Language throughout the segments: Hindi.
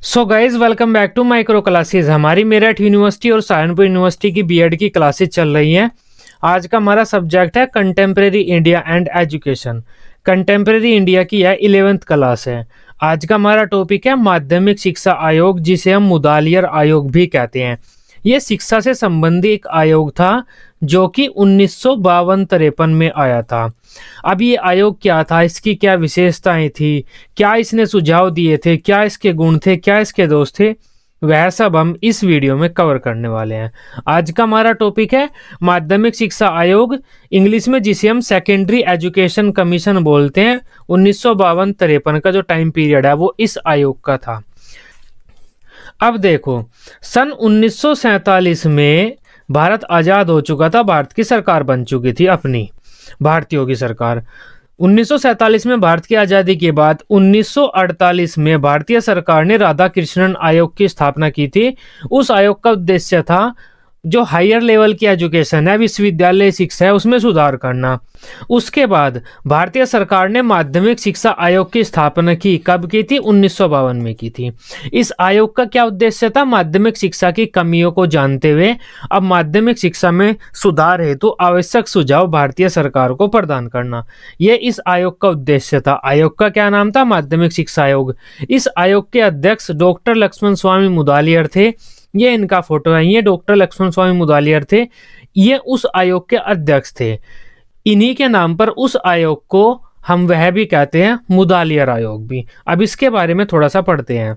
So guys welcome back to micro classes. हमारी मेरठ यूनिवर्सिटी और सहारनपुर यूनिवर्सिटी की बीएड की क्लासेस चल रही हैं। आज का हमारा सब्जेक्ट है contemporary India and education. Contemporary India की यह 11th क्लास है। आज का हमारा टॉपिक है माध्यमिक शिक्षा आयोग, जिसे हम मुदालियर आयोग भी कहते हैं। ये शिक्षा से संबंधित एक आयोग था जो कि 1952-53 में आया था। अब ये आयोग क्या था, इसकी क्या विशेषताएं थी, क्या इसने सुझाव दिए थे, क्या इसके गुण थे, क्या इसके दोष थे, वह सब हम इस वीडियो में कवर करने वाले हैं। आज का हमारा टॉपिक है माध्यमिक शिक्षा आयोग, इंग्लिश में जिसे हम सेकेंडरी एजुकेशन कमीशन बोलते हैं। 1952-53 का जो टाइम पीरियड है वो इस आयोग का था। अब देखो, सन 1947 में भारत आज़ाद हो चुका था, भारत की सरकार बन चुकी थी अपनी, भारतीयों की सरकार। 1947 में भारत की आज़ादी के बाद 1948 में भारतीय सरकार ने राधा कृष्णन आयोग की स्थापना की थी। उस आयोग का उद्देश्य था जो हायर लेवल की एजुकेशन है, विश्वविद्यालय शिक्षा है, उसमें सुधार करना। उसके बाद भारतीय सरकार ने माध्यमिक शिक्षा आयोग की स्थापना की। कब की थी? 1952 में की थी। इस आयोग का क्या उद्देश्य था? माध्यमिक शिक्षा की कमियों को जानते हुए अब माध्यमिक शिक्षा में सुधार हेतु आवश्यक सुझाव भारतीय सरकार को प्रदान करना, यह इस आयोग का उद्देश्य था। आयोग का क्या नाम था? माध्यमिक शिक्षा आयोग। इस आयोग के अध्यक्ष डॉक्टर लक्ष्मण स्वामी मुदालियर थे। ये इनका फोटो है, ये डॉक्टर लक्ष्मण स्वामी मुदालियर थे। ये उस आयोग के अध्यक्ष थे। इन्हीं के नाम पर उस आयोग को हम वह भी कहते हैं, मुदालियर आयोग भी। अब इसके बारे में थोड़ा सा पढ़ते हैं।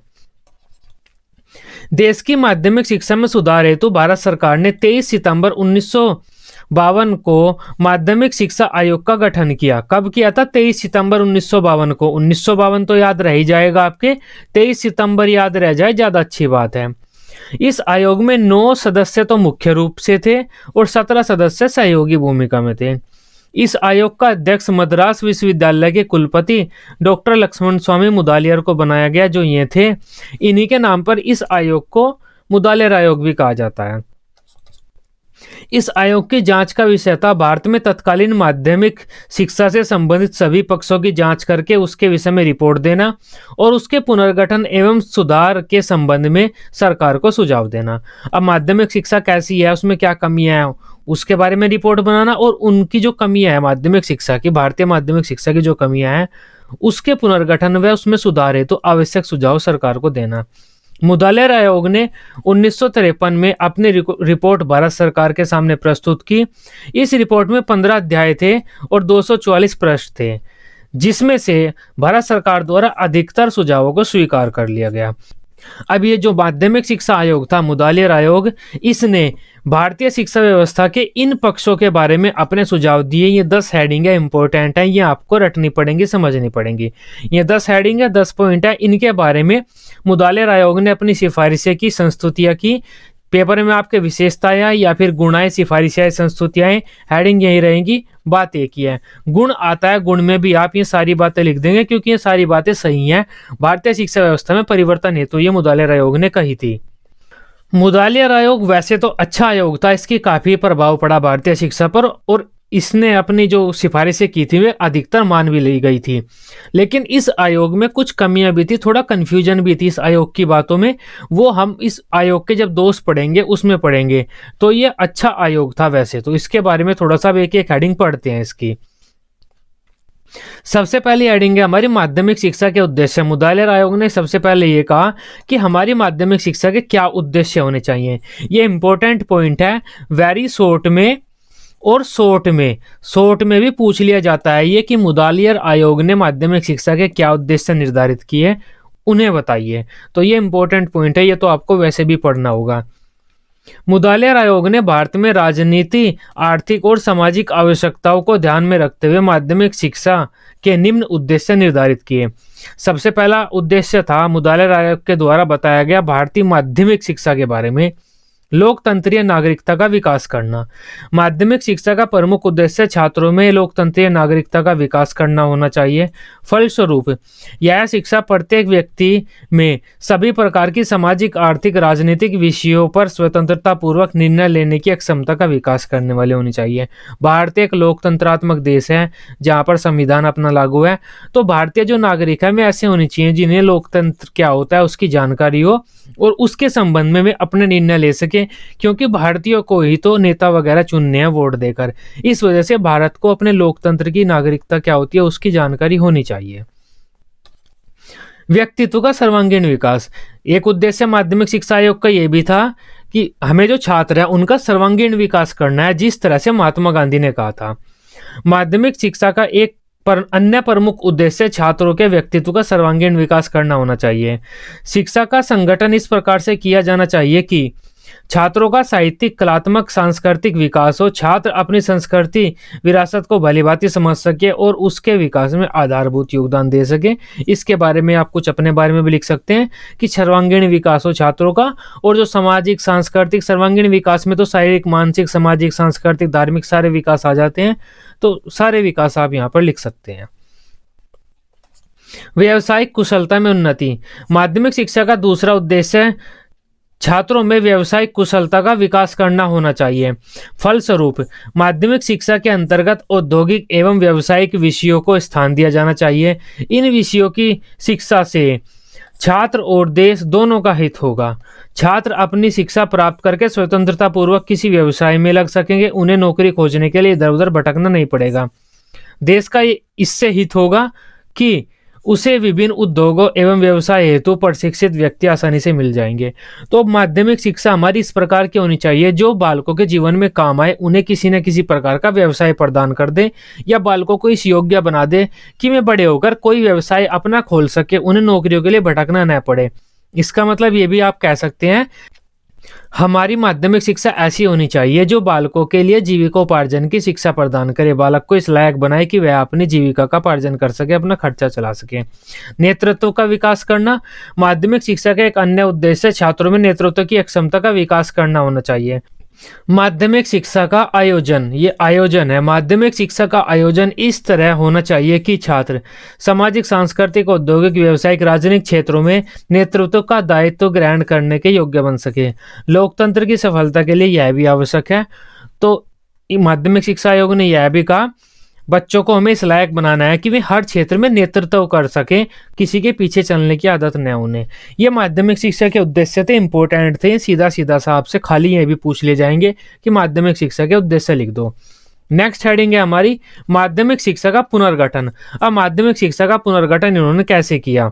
देश की माध्यमिक शिक्षा में सुधार हेतु भारत सरकार ने 23 सितंबर 1952 को माध्यमिक शिक्षा आयोग का गठन किया। कब किया था? 23 सितंबर 1952 को। 1952 तो याद रह ही जाएगा आपके, 23 सितंबर याद रह जाए, ज्यादा अच्छी बात है। इस आयोग में 9 सदस्य तो मुख्य रूप से थे और 17 सदस्य सहयोगी भूमिका में थे। इस आयोग का अध्यक्ष मद्रास विश्वविद्यालय के कुलपति डॉक्टर लक्ष्मण स्वामी मुदालियर को बनाया गया, जो ये थे। इन्हीं के नाम पर इस आयोग को मुदालियर आयोग भी कहा जाता है। इस आयोग की जांच का विषय था भारत में तत्कालीन माध्यमिक शिक्षा से संबंधित सभी पक्षों की जांच करके उसके विषय में रिपोर्ट देना और उसके पुनर्गठन एवं सुधार के संबंध में सरकार को सुझाव देना। अब माध्यमिक शिक्षा कैसी है, उसमें क्या कमियां हैं, उसके बारे में रिपोर्ट बनाना और उनकी जो कमियां हैं माध्यमिक शिक्षा की, भारतीय माध्यमिक शिक्षा की जो कमियां हैं, उसके पुनर्गठन व उसमें सुधार है तो आवश्यक सुझाव सरकार को देना। मुदालियर आयोग ने 1953 में अपनी रिपोर्ट भारत सरकार के सामने प्रस्तुत की। इस रिपोर्ट में 15 अध्याय थे और 244 प्रश्न थे, जिसमें से भारत सरकार द्वारा अधिकतर सुझावों को स्वीकार कर लिया गया। अब ये जो माध्यमिक शिक्षा आयोग था, मुदालियर आयोग, इसने भारतीय शिक्षा व्यवस्था के इन पक्षों के बारे में अपने सुझाव दिए। ये 10 हेडिंग है, इंपॉर्टेंट है, ये आपको रटनी पड़ेंगी, समझनी पड़ेंगी। ये 10 हेडिंग है, 10 पॉइंट है। इनके बारे में मुदालियर आयोग ने अपनी सिफारिशें की, संस्तुतियां की। पेपर में आपके विशेषताएं या फिर गुणाएं, सिफारिशें, संस्तुतियां, हेडिंग यही रहेंगी। बात एक ही है, गुण आता है, गुण में भी आप ये सारी बातें लिख देंगे क्योंकि ये सारी बातें सही हैं। भारतीय शिक्षा व्यवस्था में परिवर्तन हेतु ये मुदालियर आयोग ने कही थी। मुदालियर आयोग वैसे तो अच्छा आयोग था, इसकी काफी प्रभाव पड़ा भारतीय शिक्षा पर और इसने अपनी जो सिफारिशें की थी वे अधिकतर मान भी ली गई थी। लेकिन इस आयोग में कुछ कमियां भी थी, थोड़ा कंफ्यूजन भी थी इस आयोग की बातों में। वो हम इस आयोग के जब दोष पढ़ेंगे उसमें पढ़ेंगे। तो ये अच्छा आयोग था वैसे तो। इसके बारे में थोड़ा सा एक एक हेडिंग पढ़ते हैं इसकी। सबसे पहली हेडिंग है हमारी माध्यमिक शिक्षा के उद्देश्य। मुदालियर आयोग ने सबसे पहले ये कहा कि हमारी माध्यमिक शिक्षा के क्या उद्देश्य होने चाहिए। ये इंपॉर्टेंट पॉइंट है, वेरी शॉर्ट में और शॉर्ट में भी पूछ लिया जाता है ये कि मुदालियर आयोग ने माध्यमिक शिक्षा के क्या उद्देश्य निर्धारित किए, उन्हें बताइए। तो ये इंपॉर्टेंट पॉइंट है, ये तो आपको वैसे भी पढ़ना होगा। मुदालियर आयोग ने भारत में राजनीति, आर्थिक और सामाजिक आवश्यकताओं को ध्यान में रखते हुए माध्यमिक शिक्षा के निम्न उद्देश्य निर्धारित किए। सबसे पहला उद्देश्य था मुदालियर आयोग के द्वारा बताया गया भारतीय माध्यमिक शिक्षा के बारे में लोकतंत्रीय नागरिकता का विकास करना। माध्यमिक शिक्षा का प्रमुख उद्देश्य छात्रों में लोकतंत्रीय नागरिकता का विकास करना होना चाहिए। फलस्वरूप यह शिक्षा प्रत्येक व्यक्ति में सभी प्रकार की सामाजिक, आर्थिक, राजनीतिक विषयों पर स्वतंत्रता पूर्वक निर्णय लेने की क्षमता का विकास करने वाली होनी चाहिए। भारत एक लोकतंत्रात्मक देश है जहाँ पर संविधान अपना लागू है, तो भारतीय जो नागरिक है वे ऐसे होने चाहिए जिन्हें लोकतंत्र क्या होता है उसकी जानकारी हो और उसके संबंध में वे अपने निर्णय ले सके, क्योंकि भारतीयों को ही तो नेता वगैरह चुनने हैं वोट देकर। इस वजह से भारत को अपने लोकतंत्र की नागरिकता क्या होती है उसकी जानकारी होनी चाहिए। व्यक्तित्व का सर्वांगीण विकास। एक उद्देश्य माध्यमिक शिक्षा आयोग का यह भी था कि हमें जो छात्र है उनका सर्वांगीण विकास करना है, जिस तरह से महात्मा गांधी ने कहा था। माध्यमिक शिक्षा का एक अन्य प्रमुख उद्देश्य छात्रों के व्यक्तित्व का सर्वांगीण विकास करना होना चाहिए। शिक्षा का संगठन इस प्रकार से किया जाना चाहिए कि छात्रों का साहित्यिक, कलात्मक, सांस्कृतिक विकास हो, छात्र अपनी संस्कृति विरासत को भलीभांति समझ सके और उसके विकास में आधारभूत योगदान दे सके। इसके बारे में आप कुछ अपने बारे में भी लिख सकते हैं कि सर्वांगीण विकास हो छात्रों का, और जो सामाजिक, सांस्कृतिक, सर्वांगीण विकास में तो शारीरिक, मानसिक, सामाजिक, सांस्कृतिक, धार्मिक सारे विकास आ जाते हैं, तो सारे विकास आप यहाँ पर लिख सकते हैं। व्यावसायिक कुशलता में उन्नति। माध्यमिक शिक्षा का दूसरा उद्देश्य छात्रों में व्यावसायिक कुशलता का विकास करना होना चाहिए। फलस्वरूप माध्यमिक शिक्षा के अंतर्गत औद्योगिक एवं व्यावसायिक विषयों को स्थान दिया जाना चाहिए। इन विषयों की शिक्षा से छात्र और देश दोनों का हित होगा। छात्र अपनी शिक्षा प्राप्त करके स्वतंत्रता पूर्वक किसी व्यवसाय में लग सकेंगे, उन्हें नौकरी खोजने के लिए इधर उधर भटकना नहीं पड़ेगा। देश का इससे हित होगा कि उसे विभिन्न उद्योगों एवं व्यवसाय हेतु प्रशिक्षित व्यक्ति आसानी से मिल जाएंगे। तो माध्यमिक शिक्षा हमारी इस प्रकार की होनी चाहिए जो बालकों के जीवन में काम आए, उन्हें किसी न किसी प्रकार का व्यवसाय प्रदान कर दे या बालकों को इस योग्य बना दे कि वे बड़े होकर कोई व्यवसाय अपना खोल सके, उन्हें नौकरियों के लिए भटकना न पड़े। इसका मतलब ये भी आप कह सकते हैं हमारी माध्यमिक शिक्षा ऐसी होनी चाहिए जो बालकों के लिए जीविकोपार्जन की शिक्षा प्रदान करे, बालक को इस लायक बनाए कि वह अपनी जीविका का उपार्जन कर सके, अपना खर्चा चला सके। नेतृत्व का विकास करना। माध्यमिक शिक्षा का एक अन्य उद्देश्य छात्रों में नेतृत्व की क्षमता का विकास करना होना चाहिए। माध्यमिक शिक्षा का आयोजन, ये आयोजन है। माध्यमिक शिक्षा का आयोजन इस तरह होना चाहिए कि छात्र सामाजिक, सांस्कृतिक, औद्योगिक, व्यावसायिक, राजनीतिक क्षेत्रों में नेतृत्व का दायित्व ग्रहण करने के योग्य बन सके। लोकतंत्र की सफलता के लिए यह भी आवश्यक है। तो माध्यमिक शिक्षा आयोग ने यह भी कहा बच्चों को हमें इस लायक बनाना है कि वे हर क्षेत्र में नेतृत्व कर सकें, किसी के पीछे चलने की आदत न उन्हें। ये माध्यमिक शिक्षा के उद्देश्य थे, इंपॉर्टेंट थे, सीधा सीधा सा आपसे खाली ये भी पूछ लिए जाएंगे कि माध्यमिक शिक्षा के उद्देश्य लिख दो। नेक्स्ट हेडिंग है हमारी माध्यमिक शिक्षा का पुनर्गठन। अब माध्यमिक शिक्षा का पुनर्गठन इन्होंने कैसे किया।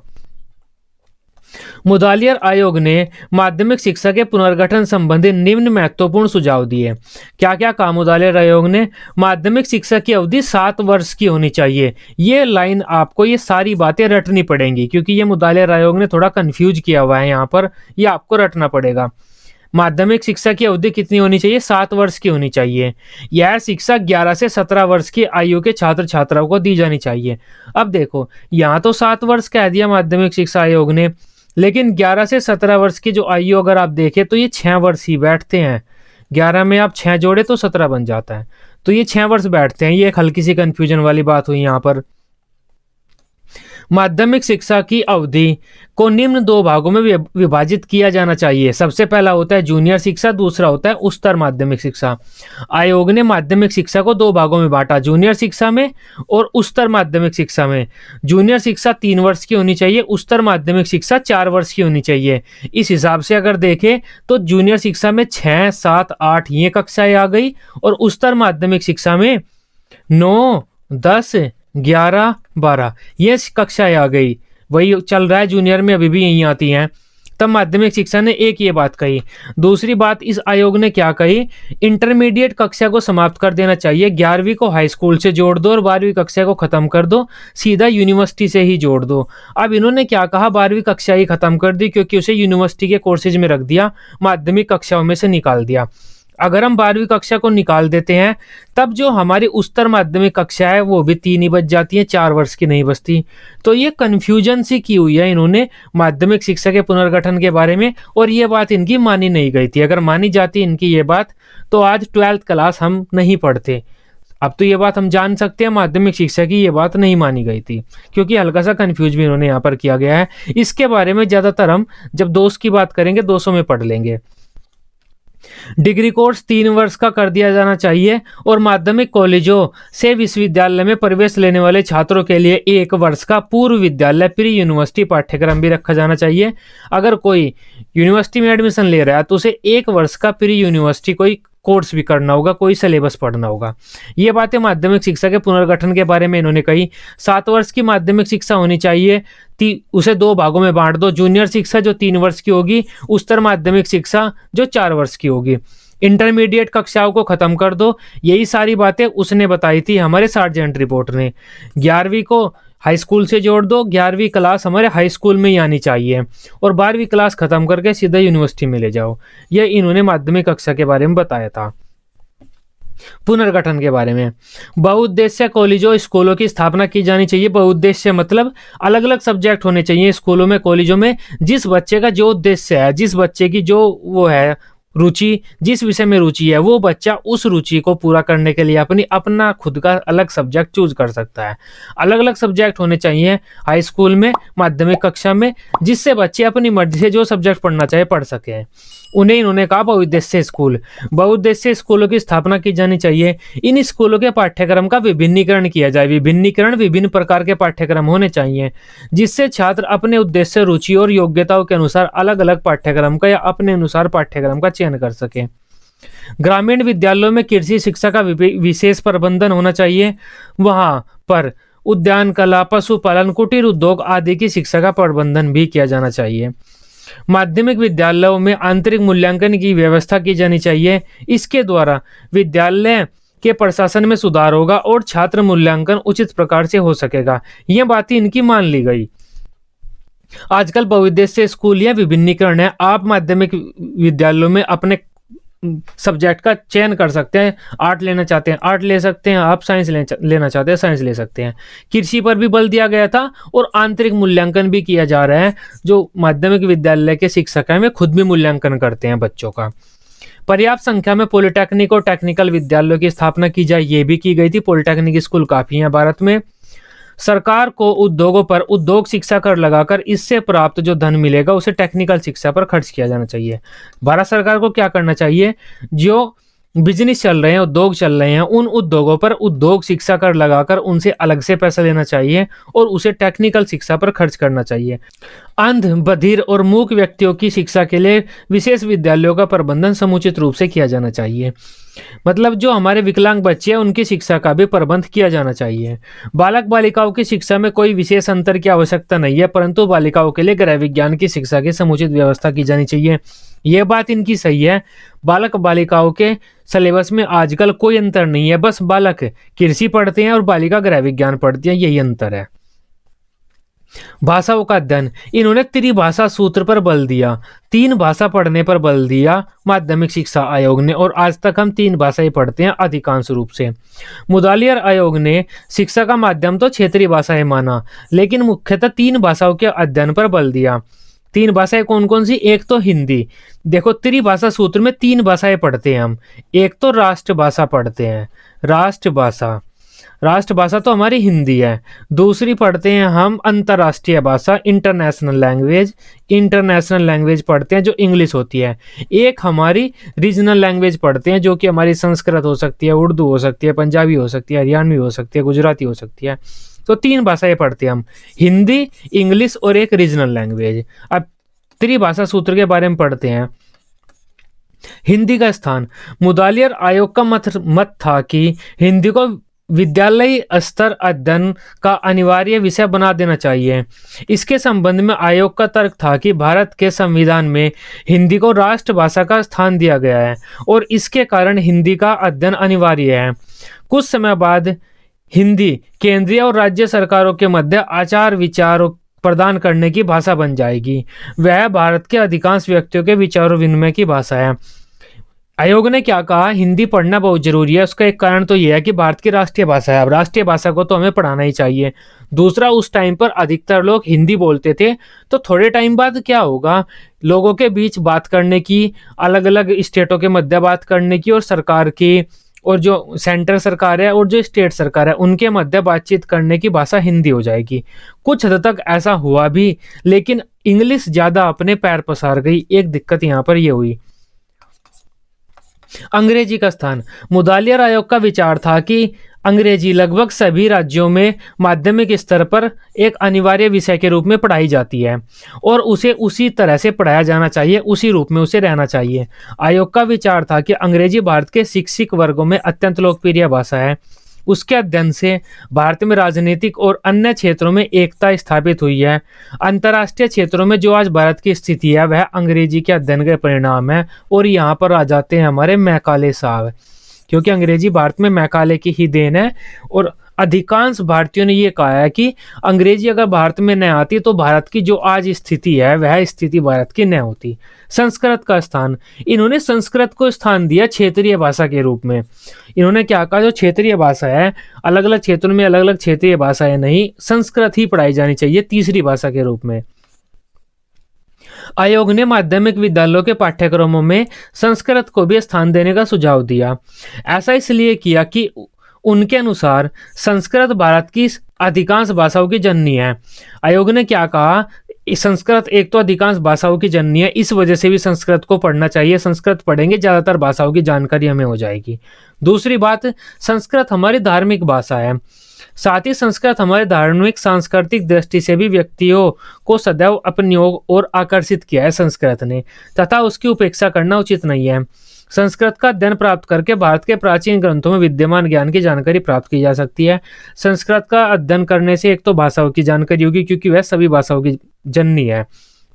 मुदालियर आयोग ने माध्यमिक शिक्षा के पुनर्गठन संबंधी निम्न महत्वपूर्ण सुझाव दिए। क्या क्या कहा मुदालियर आयोग ने। माध्यमिक शिक्षा की अवधि 7 वर्ष की होनी चाहिए। ये लाइन आपको ये सारी बातें रटनी पड़ेंगी क्योंकि ये मुदालियर आयोग ने थोड़ा कंफ्यूज किया हुआ है यहाँ पर, ये आपको रटना पड़ेगा। माध्यमिक शिक्षा की अवधि कितनी होनी चाहिए, 7 वर्ष की होनी चाहिए। यह शिक्षा 11 से 17 वर्ष की आयु के छात्र छात्राओं को दी जानी चाहिए। अब देखो यहाँ तो 7 वर्ष कह दिया माध्यमिक शिक्षा आयोग ने, लेकिन 11 से 17 वर्ष की जो आयु अगर आप देखें तो ये 6 वर्ष ही बैठते हैं। 11 में आप 6 जोड़े तो 17 बन जाता है, तो ये 6 वर्ष बैठते हैं। ये एक हल्की सी कंफ्यूजन वाली बात हुई यहाँ पर। माध्यमिक शिक्षा की अवधि को निम्न 2 भागों में विभाजित किया जाना चाहिए। सबसे पहला होता है जूनियर शिक्षा, दूसरा होता है उच्चतर माध्यमिक शिक्षा। आयोग ने माध्यमिक शिक्षा को 2 भागों में बांटा, जूनियर शिक्षा में और उच्चतर माध्यमिक शिक्षा में। जूनियर शिक्षा 3 वर्ष की होनी चाहिए, उच्चतर माध्यमिक शिक्षा 4 वर्ष की होनी चाहिए। इस हिसाब से अगर देखें तो जूनियर शिक्षा में 6, 7, 8 ये कक्षाएं आ गई और उच्चतर माध्यमिक शिक्षा में 9, 10, 11, 12 ये कक्षाएं आ गई। वही चल रहा है जूनियर में, अभी भी यही आती हैं। तब माध्यमिक शिक्षा ने एक ये बात कही। दूसरी बात इस आयोग ने क्या कही, इंटरमीडिएट कक्षा को समाप्त कर देना चाहिए। 11वीं को हाई स्कूल से जोड़ दो और 12वीं कक्षा को खत्म कर दो, सीधा यूनिवर्सिटी से ही जोड़ दो। अब इन्होंने क्या कहा, 12वीं कक्षा ही खत्म कर दी क्योंकि उसे यूनिवर्सिटी के कोर्सेज में रख दिया, माध्यमिक कक्षाओं में से निकाल दिया। अगर हम 12वीं कक्षा को निकाल देते हैं तब जो हमारी उच्चतर माध्यमिक कक्षा है वो भी 3 ही बच जाती है, 4 वर्ष की नहीं बचती। तो ये कन्फ्यूजन सी की हुई है इन्होंने माध्यमिक शिक्षा के पुनर्गठन के बारे में, और ये बात इनकी मानी नहीं गई थी। अगर मानी जाती इनकी ये बात तो आज 12th क्लास हम नहीं पढ़ते। अब तो ये बात हम जान सकते हैं माध्यमिक शिक्षा की ये बात नहीं मानी गई थी, क्योंकि हल्का सा कंफ्यूज भी इन्होंने यहाँ पर किया गया है। इसके बारे में ज्यादातर हम जब 200 की बात करेंगे 200 में पढ़ लेंगे। डिग्री कोर्स 3 वर्ष का कर दिया जाना चाहिए और माध्यमिक कॉलेजों से विश्वविद्यालय में प्रवेश लेने वाले छात्रों के लिए 1 वर्ष का पूर्व विद्यालय प्री यूनिवर्सिटी पाठ्यक्रम भी रखा जाना चाहिए। अगर कोई यूनिवर्सिटी में एडमिशन ले रहा है तो उसे 1 वर्ष का प्री यूनिवर्सिटी कोई कोर्स भी करना होगा, कोई सिलेबस पढ़ना होगा। ये बातें माध्यमिक शिक्षा के पुनर्गठन के बारे में इन्होंने कही। 7 वर्ष की माध्यमिक शिक्षा होनी चाहिए, उसे 2 भागों में बांट दो। जूनियर शिक्षा जो 3 वर्ष की होगी, उच्चतर माध्यमिक शिक्षा जो 4 वर्ष की होगी। इंटरमीडिएट कक्षाओं को खत्म कर दो। यही सारी बातें उसने बताई थी हमारे सार्जेंट रिपोर्ट ने। 11वीं को हाई स्कूल से जोड़ दो, 11वीं क्लास हमारे हाई स्कूल में ही आनी चाहिए और 12वीं क्लास खत्म करके सीधा यूनिवर्सिटी में ले जाओ। यह इन्होंने माध्यमिक कक्षा के बारे में बताया था। पुनर्गठन के बारे में, बहुउद्देश्य कॉलेजों स्कूलों की स्थापना की जानी चाहिए। बहुउद्देश्य मतलब अलग अलग सब्जेक्ट होने चाहिए स्कूलों में, कॉलेजों में। जिस बच्चे का जो उद्देश्य है, जिस बच्चे की जो वो है रुचि, जिस विषय में रुचि है, वो बच्चा उस रुचि को पूरा करने के लिए अपना खुद का अलग सब्जेक्ट चूज कर सकता है। अलग अलग सब्जेक्ट होने चाहिए हाई स्कूल में, माध्यमिक कक्षा में, जिससे बच्चे अपनी मर्जी से जो सब्जेक्ट पढ़ना चाहे पढ़ सके। उन्हें इन्होंने कहा बहुउद्देश्य स्कूल। बहुउद्देश्य स्कूलों की स्थापना की जानी चाहिए। इन स्कूलों के पाठ्यक्रम का विभिन्नीकरण किया जाए। विभिन्नीकरण, विभिन्न प्रकार के पाठ्यक्रम होने चाहिए जिससे छात्र अपने उद्देश्य, रुचि और योग्यताओं के अनुसार अलग अलग पाठ्यक्रम का या अपने अनुसार पाठ्यक्रम का चयन कर सके। ग्रामीण विद्यालयों में कृषि शिक्षा का विशेष प्रबंधन होना चाहिए। वहां पर उद्यान कला, पशुपालन, कुटीर उद्योग आदि की शिक्षा का प्रबंधन भी किया जाना चाहिए। माध्यमिक विद्यालयों में आंतरिक मूल्यांकन की व्यवस्था की जानी चाहिए। इसके द्वारा विद्यालय के प्रशासन में सुधार होगा और छात्र मूल्यांकन उचित प्रकार से हो सकेगा। यह बातें इनकी मान ली गई। आजकल बहुउद्देश्य स्कूल या विभिन्नीकरण है। आप माध्यमिक विद्यालयों में अपने सब्जेक्ट का चयन कर सकते हैं। आर्ट लेना चाहते हैं आर्ट ले सकते हैं, आप साइंस लेना चाहते हैं साइंस ले सकते हैं। कृषि पर भी बल दिया गया था और आंतरिक मूल्यांकन भी किया जा रहा है। जो माध्यमिक विद्यालय के शिक्षक हैं वे खुद भी मूल्यांकन करते हैं बच्चों का। पर्याप्त संख्या में पॉलिटेक्निक और टेक्निकल विद्यालयों की स्थापना की जाए, ये भी की गई थी। पॉलिटेक्निक स्कूल काफी हैं भारत में। सरकार को उद्योगों पर उद्योग शिक्षा कर लगाकर इससे प्राप्त जो धन मिलेगा उसे टेक्निकल शिक्षा पर खर्च किया जाना चाहिए। भारत सरकार को क्या करना चाहिए, जो बिजनेस चल रहे हैं, उद्योग चल रहे हैं, उन उद्योगों पर उद्योग शिक्षा कर लगाकर उनसे अलग से पैसा लेना चाहिए और उसे टेक्निकल शिक्षा पर खर्च करना चाहिए। अंध, बधिर और मूक व्यक्तियों की शिक्षा के लिए विशेष विद्यालयों का प्रबंधन समुचित रूप से किया जाना चाहिए। मतलब जो हमारे विकलांग बच्चे हैं उनकी शिक्षा का भी प्रबंध किया जाना चाहिए। बालक बालिकाओं की शिक्षा में कोई विशेष अंतर की आवश्यकता नहीं है, परंतु बालिकाओं के लिए गृह विज्ञान की शिक्षा की समुचित व्यवस्था की जानी चाहिए। यह बात इनकी सही है। बालक बालिकाओं के सिलेबस में आजकल कोई अंतर नहीं है, बस बालक कृषि पढ़ते हैं और बालिका गृह विज्ञान पढ़ती है, यही अंतर है। भाषाओं का अध्ययन, इन्होंने त्रिभाषा सूत्र पर बल दिया। 3 भाषा पढ़ने पर बल दिया माध्यमिक शिक्षा आयोग ने, और आज तक हम 3 भाषाएं पढ़ते हैं अधिकांश रूप से। मुदालियर आयोग ने शिक्षा का माध्यम तो क्षेत्रीय भाषाएं माना, लेकिन मुख्यतः 3 भाषाओं के अध्ययन पर बल दिया। 3 भाषाएं कौन कौन सी? एक तो हिंदी। देखो त्रिभाषा सूत्र में 3 भाषाएं पढ़ते हैं हम। एक तो राष्ट्रभाषा पढ़ते हैं, राष्ट्रभाषा, राष्ट्रभाषा तो हमारी हिंदी है। दूसरी पढ़ते हैं हम अंतर्राष्ट्रीय भाषा, इंटरनेशनल लैंग्वेज। इंटरनेशनल लैंग्वेज पढ़ते हैं जो इंग्लिश होती है। एक हमारी रीजनल लैंग्वेज पढ़ते हैं जो कि हमारी संस्कृत हो सकती है, उर्दू हो सकती है, पंजाबी हो सकती है, हरियाणवी हो सकती है, गुजराती हो सकती है। तो 3 भाषाएं पढ़ते हैं हम, हिंदी, इंग्लिश और एक रीजनल लैंग्वेज। अब त्रिभाषा सूत्र के बारे में पढ़ते हैं। हिंदी का स्थान, मुदालियर आयोग का मत था कि हिंदी को विद्यालय स्तर अध्ययन का अनिवार्य विषय बना देना चाहिए। इसके संबंध में आयोग का तर्क था कि भारत के संविधान में हिंदी को राष्ट्रभाषा का स्थान दिया गया है और इसके कारण हिंदी का अध्ययन अनिवार्य है। कुछ समय बाद हिंदी केंद्रीय और राज्य सरकारों के मध्य आचार विचार प्रदान करने की भाषा बन जाएगी। वह भारत के अधिकांश व्यक्तियों के विचारों विनिमय की भाषा है। आयोग ने क्या कहा, हिंदी पढ़ना बहुत जरूरी है। उसका एक कारण तो यह है कि भारत की राष्ट्रीय भाषा है, अब राष्ट्रीय भाषा को तो हमें पढ़ाना ही चाहिए। दूसरा, उस टाइम पर अधिकतर लोग हिंदी बोलते थे, तो थोड़े टाइम बाद क्या होगा, लोगों के बीच बात करने की, अलग अलग स्टेटों के मध्य बात करने की, और सरकार की, और जो सेंट्रल सरकार है और जो स्टेट सरकार है उनके मध्य बातचीत करने की भाषा हिंदी हो जाएगी। कुछ हद तक ऐसा हुआ भी, लेकिन इंग्लिश ज्यादा अपने पैर पसार गई। एक दिक्कत यहाँ पर यह हुई। अंग्रेजी का स्थान, मुदालियर आयोग का विचार था कि अंग्रेजी लगभग सभी राज्यों में माध्यमिक स्तर पर एक अनिवार्य विषय के रूप में पढ़ाई जाती है और उसे उसी तरह से पढ़ाया जाना चाहिए, उसी रूप में उसे रहना चाहिए। आयोग का विचार था कि अंग्रेजी भारत के शिक्षित वर्गों में अत्यंत लोकप्रिय भाषा है। उसके अध्ययन से भारत में राजनीतिक और अन्य क्षेत्रों में एकता स्थापित हुई है। अंतर्राष्ट्रीय क्षेत्रों में जो आज भारत की स्थिति है वह अंग्रेजी के अध्ययन के परिणाम है। और यहाँ पर आ जाते हैं हमारे मैकाले साहब, क्योंकि अंग्रेजी भारत में मैकाले की ही देन है। और अधिकांश भारतीयों ने यह कहा है कि अंग्रेजी अगर भारत में न आती तो भारत की जो आज स्थिति है वह स्थिति भारत की न होती। संस्कृत का स्थान, इन्होंने संस्कृत को स्थान दिया क्षेत्रीय भाषा के रूप में। इन्होंने क्या कहा, जो क्षेत्रीय भाषा है, अलग अलग क्षेत्रों में अलग अलग क्षेत्रीय भाषाएं नहीं, संस्कृत ही पढ़ाई जानी चाहिए तीसरी भाषा के रूप में। आयोग ने माध्यमिक विद्यालयों के पाठ्यक्रमों में संस्कृत को भी स्थान देने का सुझाव दिया। ऐसा इसलिए किया कि उनके अनुसार संस्कृत भारत की अधिकांश भाषाओं की जननी है। आयोग ने क्या कहा, संस्कृत एक तो अधिकांश भाषाओं की जननी है, इस वजह से भी संस्कृत को पढ़ना चाहिए। संस्कृत पढ़ेंगे ज्यादातर भाषाओं की जानकारी हमें हो जाएगी। दूसरी बात, संस्कृत हमारी धार्मिक भाषा है, साथ ही संस्कृत हमारे धार्मिक सांस्कृतिक दृष्टि से भी व्यक्तियों को सदैव अपनी ओर आकर्षित किया है संस्कृत ने, तथा उसकी उपेक्षा करना उचित नहीं है। संस्कृत का अध्ययन प्राप्त करके भारत के प्राचीन ग्रंथों में विद्यमान ज्ञान की जानकारी प्राप्त की जा सकती है। संस्कृत का अध्ययन करने से एक तो भाषाओं की जानकारी होगी, क्योंकि वह सभी भाषाओं की जननी है।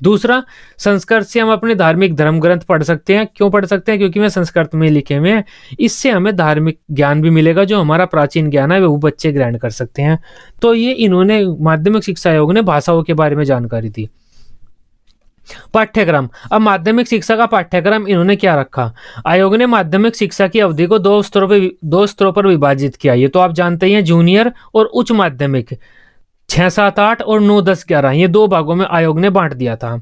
दूसरा, संस्कृत से हम अपने धार्मिक धर्म ग्रंथ पढ़ सकते हैं। क्यों पढ़ सकते हैं? क्योंकि वे संस्कृत में लिखे हुए हैं। इससे हमें धार्मिक ज्ञान भी मिलेगा, जो हमारा प्राचीन ज्ञान है वो बच्चे ग्रहण कर सकते हैं। तो ये इन्होंने माध्यमिक शिक्षा आयोग ने भाषाओं के बारे में जानकारी दी। पाठ्यक्रम, अब माध्यमिक शिक्षा का पाठ्यक्रम इन्होंने क्या रखा, आयोग ने माध्यमिक शिक्षा की अवधि को दो स्तरों पर विभाजित किया। ये तो आप जानते ही हैं, जूनियर और उच्च माध्यमिक, 6, 7, 8 और 9, 10, 11, ये दो भागों में आयोग ने बांट दिया था।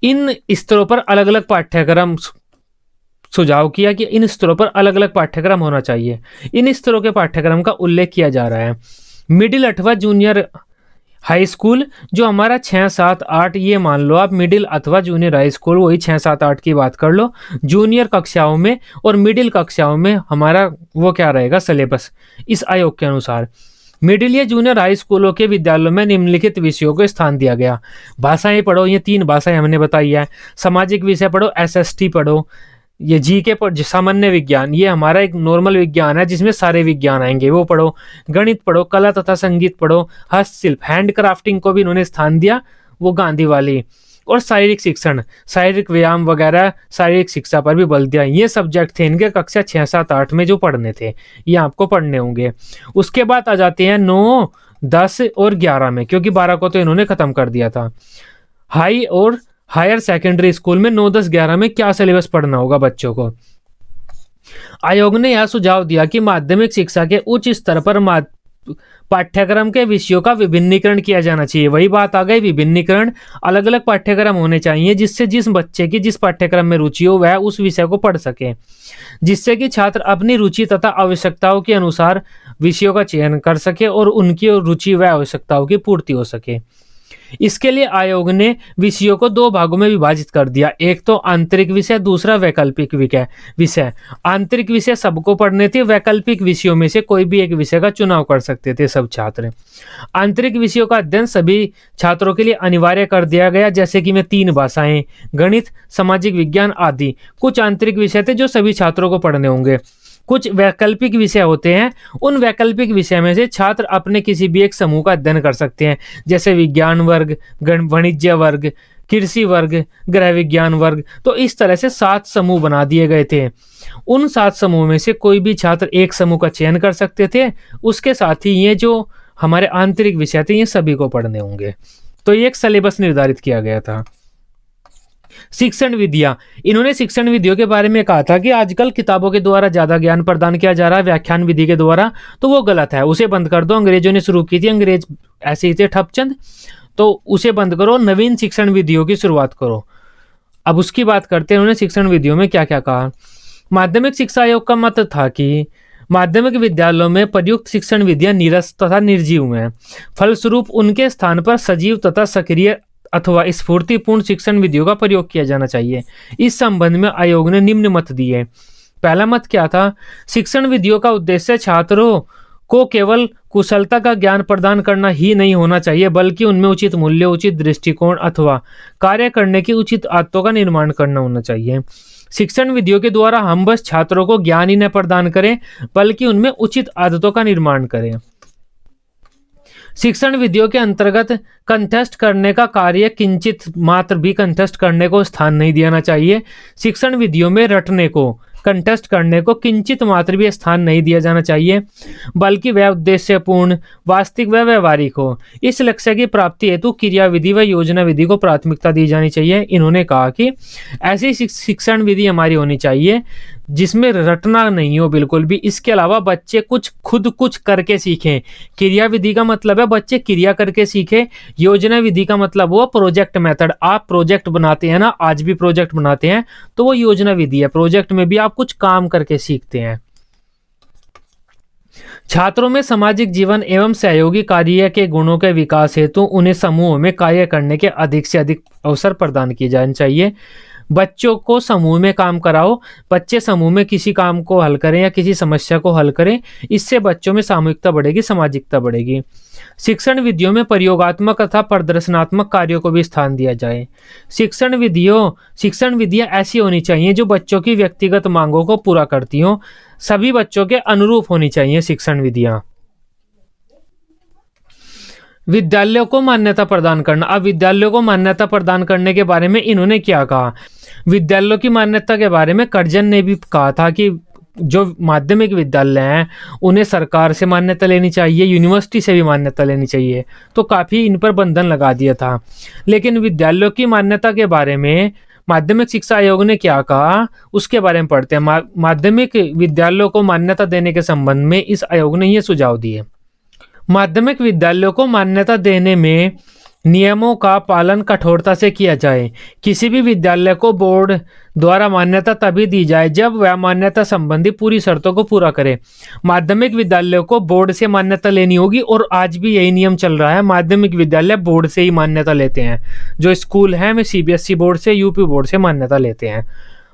इन स्तरों पर अलग अलग पाठ्यक्रम सुझाव किया कि इन स्तरों पर अलग अलग पाठ्यक्रम होना चाहिए। इन स्तरों के पाठ्यक्रम का उल्लेख किया जा रहा है। मिडिल अथवा जूनियर हाई स्कूल, जो हमारा 6, 7, 8, ये मान लो आप मिडिल अथवा जूनियर हाई स्कूल, वही 6, 7, 8 की बात कर लो। जूनियर कक्षाओं में और मिडिल कक्षाओं में हमारा वो क्या रहेगा, सिलेबस इस आयोग के अनुसार। मिडिल या जूनियर हाई स्कूलों के विद्यालयों में निम्नलिखित विषयों को स्थान दिया गया। भाषाएं पढ़ो, ये 3 भाषाएं हमने बताई है। सामाजिक विषय पढ़ो, SST पढ़ो। ये GK पर सामान्य विज्ञान, ये हमारा एक नॉर्मल विज्ञान है जिसमें सारे विज्ञान आएंगे, वो पढ़ो। गणित पढ़ो, कला तथा संगीत पढ़ो, हस्तशिल्प हैंड क्राफ्टिंग को भी इन्होंने स्थान दिया, वो गांधी वाली। और शारीरिक शिक्षण, शारीरिक व्यायाम वगैरह, शारीरिक शिक्षा पर भी बल दिया। ये सब्जेक्ट थे इनके कक्षा 6, 7, 8 में जो पढ़ने थे, ये आपको पढ़ने होंगे। उसके बाद आ जाते हैं 9, 10 और 11 में, क्योंकि 12 को तो इन्होंने खत्म कर दिया था। हाई और हायर सेकेंडरी स्कूल में 9, 10, 11 में क्या सिलेबस पढ़ना होगा बच्चों को। आयोग ने यह सुझाव दिया कि माध्यमिक शिक्षा के उच्च स्तर पर पाठ्यक्रम के विषयों का विभिन्नीकरण किया जाना चाहिए। वही बात आ गई, विभिन्नीकरण, अलग अलग पाठ्यक्रम होने चाहिए, जिससे जिस बच्चे की जिस पाठ्यक्रम में रुचि हो वह उस विषय को पढ़ सके, जिससे कि छात्र अपनी रुचि तथा आवश्यकताओं के अनुसार विषयों का चयन कर सके और उनकी रुचि व आवश्यकताओं की पूर्ति हो सके। इसके लिए आयोग ने विषयों को 2 भागों में विभाजित कर दिया। एक तो आंतरिक विषय, दूसरा वैकल्पिक विषय। आंतरिक विषय सबको पढ़ने थे, वैकल्पिक विषयों में से कोई भी एक विषय का चुनाव कर सकते थे सब छात्र। आंतरिक विषयों का अध्ययन सभी छात्रों के लिए अनिवार्य कर दिया गया, जैसे कि 3 भाषाएं, गणित, सामाजिक विज्ञान आदि। कुछ आंतरिक विषय थे जो सभी छात्रों को पढ़ने होंगे। कुछ वैकल्पिक विषय होते हैं, उन वैकल्पिक विषय में से छात्र अपने किसी भी एक समूह का अध्ययन कर सकते हैं, जैसे विज्ञान वर्ग, वाणिज्य वर्ग, कृषि वर्ग, गृह विज्ञान वर्ग। तो इस तरह से 7 समूह बना दिए गए थे। उन 7 समूह में से कोई भी छात्र एक समूह का चयन कर सकते थे। उसके साथ ही ये जो हमारे आंतरिक विषय थे ये सभी को पढ़ने होंगे। तो ये एक सिलेबस निर्धारित किया गया था। शिक्षण विधियां, इन्होंने शिक्षण विधियों के बारे में कहा था कि आजकल किताबों के द्वारा ज्यादा ज्ञान प्रदान किया जा रहा है व्याख्यान विधि के द्वारा, तो वो गलत है, उसे बंद कर दो। अंग्रेजों ने शुरू की थी, अंग्रेज ऐसे ही थे ठपचंद, तो उसे बंद करो, नवीन शिक्षण विधियों की शुरुआत करो। अब उसकी बात करते हैं उन्होंने शिक्षण विधियों में क्या क्या कहा। माध्यमिक शिक्षा आयोग का मत था कि माध्यमिक विद्यालयों में प्रयुक्त शिक्षण विधियां निरस्त तथा निर्जीव हैं, फलस्वरूप उनके स्थान पर सजीव तथा सक्रिय अथवा स्फूर्तिपूर्ण शिक्षण विधियों का प्रयोग किया जाना चाहिए। इस संबंध में आयोग ने निम्न मत दिए। पहला मत क्या था, शिक्षण विधियों का उद्देश्य छात्रों को केवल कुशलता का ज्ञान प्रदान करना ही नहीं होना चाहिए, बल्कि उनमें उचित मूल्य, उचित दृष्टिकोण अथवा कार्य करने की उचित आदतों का निर्माण करना होना चाहिए। शिक्षण विधियों के द्वारा हम बस छात्रों को ज्ञान ही न प्रदान करें, बल्कि उनमें उचित आदतों का निर्माण करें। शिक्षण विधियों के अंतर्गत कंटेस्ट करने का कार्य किंचित मात्र भी कंटेस्ट करने को स्थान नहीं देना चाहिए। शिक्षण विधियों में रटने को, कंटेस्ट करने को किंचित मात्र भी स्थान नहीं दिया जाना चाहिए, बल्कि वह उद्देश्यपूर्ण, वास्तविक व व्यवहारिक हो। इस लक्ष्य की प्राप्ति हेतु क्रिया विधि व योजना विधि को प्राथमिकता दी जानी चाहिए। इन्होंने कहा कि ऐसी शिक्षण विधि हमारी होनी चाहिए जिसमें रटना नहीं हो बिल्कुल भी। इसके अलावा बच्चे खुद कुछ करके सीखें। क्रिया विधि का मतलब है बच्चे क्रिया करके सीखें। योजना विधि का मतलब वो प्रोजेक्ट मेथड, आप प्रोजेक्ट बनाते हैं ना, आज भी प्रोजेक्ट बनाते हैं, तो वो योजना विधि है। प्रोजेक्ट में भी आप कुछ काम करके सीखते हैं। छात्रों में सामाजिक जीवन एवं सहयोगी कार्य के गुणों के विकास हेतु उन्हें समूह में कार्य करने के अधिक से अधिक अवसर प्रदान किए जाने चाहिए। बच्चों को समूह में काम कराओ, बच्चे समूह में किसी काम को हल करें या किसी समस्या को हल करें, इससे बच्चों में सामूहिकता बढ़ेगी, सामाजिकता बढ़ेगी। शिक्षण विधियों में प्रयोगात्मक तथा प्रदर्शनात्मक कार्यों को भी स्थान दिया जाए। शिक्षण विधियां ऐसी होनी चाहिए जो बच्चों की व्यक्तिगत मांगों को पूरा करती हों, सभी बच्चों के अनुरूप होनी चाहिए शिक्षण विधियां। विद्यालयों को मान्यता प्रदान करना। अब विद्यालयों को मान्यता प्रदान करने के बारे में इन्होंने क्या कहा, विद्यालयों की मान्यता के बारे में कर्जन ने भी कहा था कि जो माध्यमिक विद्यालय हैं उन्हें सरकार से मान्यता लेनी चाहिए, यूनिवर्सिटी से भी मान्यता लेनी चाहिए, तो काफ़ी इन पर बंधन लगा दिया था। लेकिन विद्यालयों की मान्यता के बारे में माध्यमिक शिक्षा आयोग ने क्या कहा, उसके बारे में पढ़ते हैं। माध्यमिक विद्यालयों को मान्यता देने के संबंध में इस आयोग ने ये सुझाव दिए। माध्यमिक विद्यालयों को मान्यता देने में नियमों का पालन कठोरता से किया जाए। किसी भी विद्यालय को बोर्ड द्वारा मान्यता तभी दी जाए जब वह मान्यता संबंधी पूरी शर्तों को पूरा करे। माध्यमिक विद्यालयों को बोर्ड से मान्यता लेनी होगी और आज भी यही नियम चल रहा है। माध्यमिक विद्यालय बोर्ड से ही मान्यता लेते हैं। जो स्कूल हैं वे सीबीएसई बोर्ड से, यूपी बोर्ड से मान्यता लेते हैं।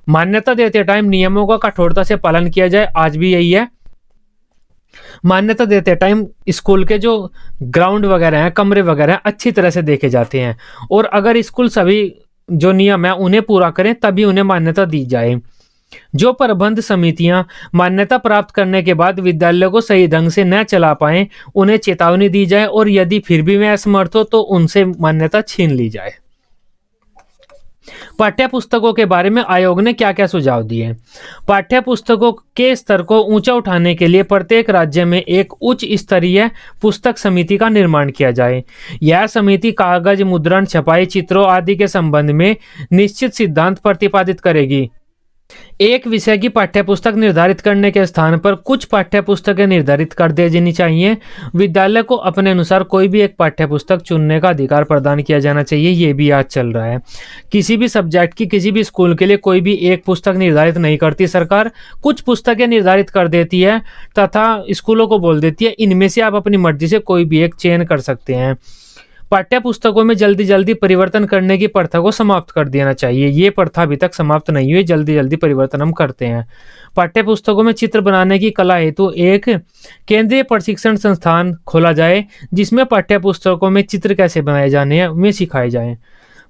मान्यता देते टाइम नियमों का कठोरता से पालन किया जाए, आज भी यही है। मान्यता देते टाइम स्कूल के जो ग्राउंड वगैरह हैं, कमरे वगैरह हैं, अच्छी तरह से देखे जाते हैं और अगर स्कूल सभी जो नियम है उन्हें पूरा करें तभी उन्हें मान्यता दी जाए। जो प्रबंध समितियां मान्यता प्राप्त करने के बाद विद्यालय को सही ढंग से न चला पाएं, उन्हें चेतावनी दी जाए और यदि फिर भी वे असमर्थ हो तो उनसे मान्यता छीन ली जाए। पाठ्य पुस्तकों के बारे में आयोग ने क्या क्या सुझाव दिए। पाठ्य पुस्तकों के स्तर को ऊंचा उठाने के लिए प्रत्येक राज्य में एक उच्च स्तरीय पुस्तक समिति का निर्माण किया जाए। यह समिति कागज, मुद्रण, छपाई, चित्रों आदि के संबंध में निश्चित सिद्धांत प्रतिपादित करेगी। एक विषय की पाठ्यपुस्तक निर्धारित करने के स्थान पर कुछ पाठ्यपुस्तकें निर्धारित कर दी जानी चाहिए। विद्यालय को अपने अनुसार कोई भी एक पाठ्यपुस्तक चुनने का अधिकार प्रदान किया जाना चाहिए। ये भी आज चल रहा है। किसी भी सब्जेक्ट की किसी भी स्कूल के लिए कोई भी एक पुस्तक निर्धारित नहीं करती सरकार, कुछ पुस्तकें निर्धारित कर देती है तथा स्कूलों को बोल देती है इनमें से आप अपनी मर्जी से कोई भी एक चयन कर सकते हैं। पाठ्य पुस्तकों में जल्दी जल्दी परिवर्तन करने की प्रथा को समाप्त कर देना चाहिए। ये प्रथा अभी तक समाप्त नहीं हुई, जल्दी जल्दी परिवर्तन हम करते हैं। पाठ्य पुस्तकों में चित्र बनाने की कला हेतु एक केंद्रीय प्रशिक्षण संस्थान खोला जाए जिसमें पाठ्य पुस्तकों में चित्र कैसे बनाए जाने हैं वे सिखाए जाएं।